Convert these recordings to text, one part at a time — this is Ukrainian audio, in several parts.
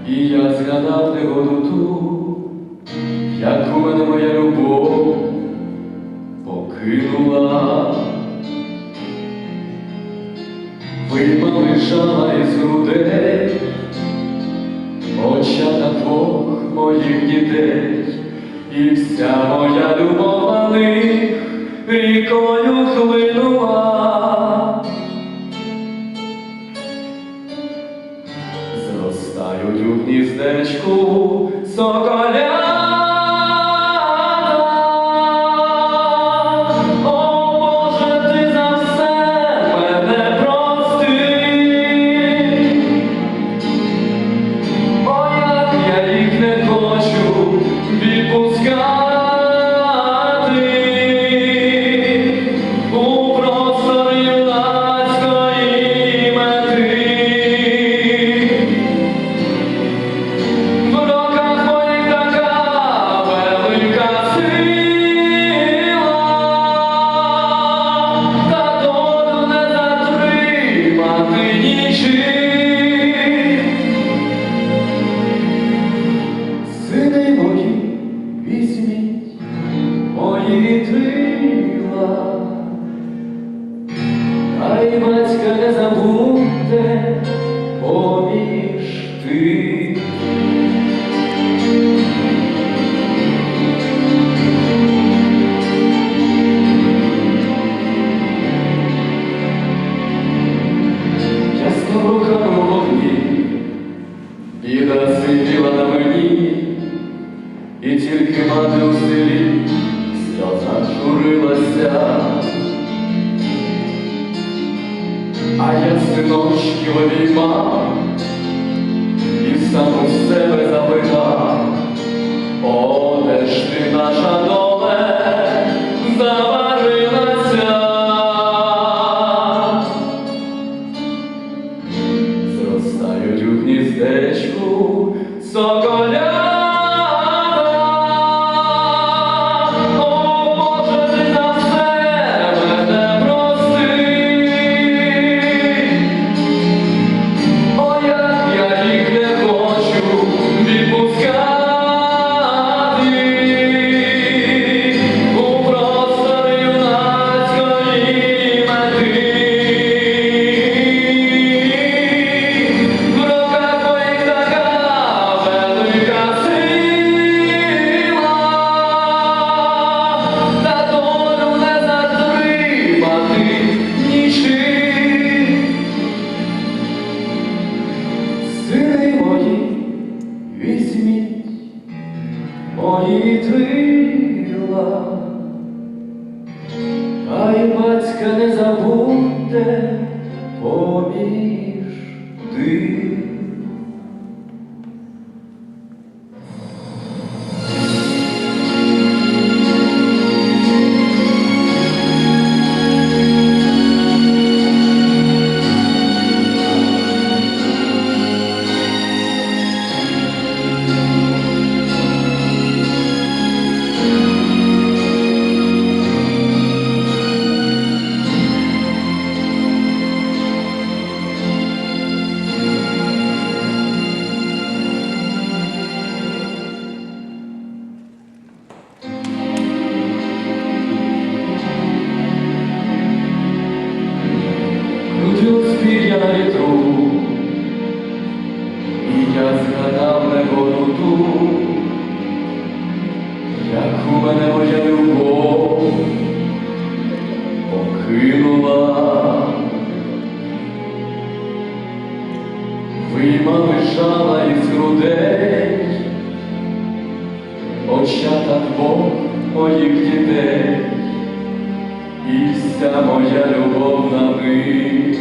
І я згадав негоду ту, яку мене моя любов покинула. Вийма лежала із грудей очата двох моїх дітей, і вся моя любов на них рікою хлинула. Зростають у гніздечку соколята. Сини мої, візьміть мої крила, хай батька не забудьте поміж тих. Ясно руками у вогні, біда сиділа на мені, і тільки мати у селі сльоза журилася. А я синочків обіймав і сам у себе запитав: о, де ж ти, наша доле, заварилася? Зростають у гніздечку соколята. Сини мої, візьміть мої крила, хай батька не забудьте поміж тих. Я на вітру, і я згадав негоду ту, яку мене моя любов покинула. Вийма лежала із грудей очата двох моїх дітей, і вся моя любов на них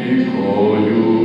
рікою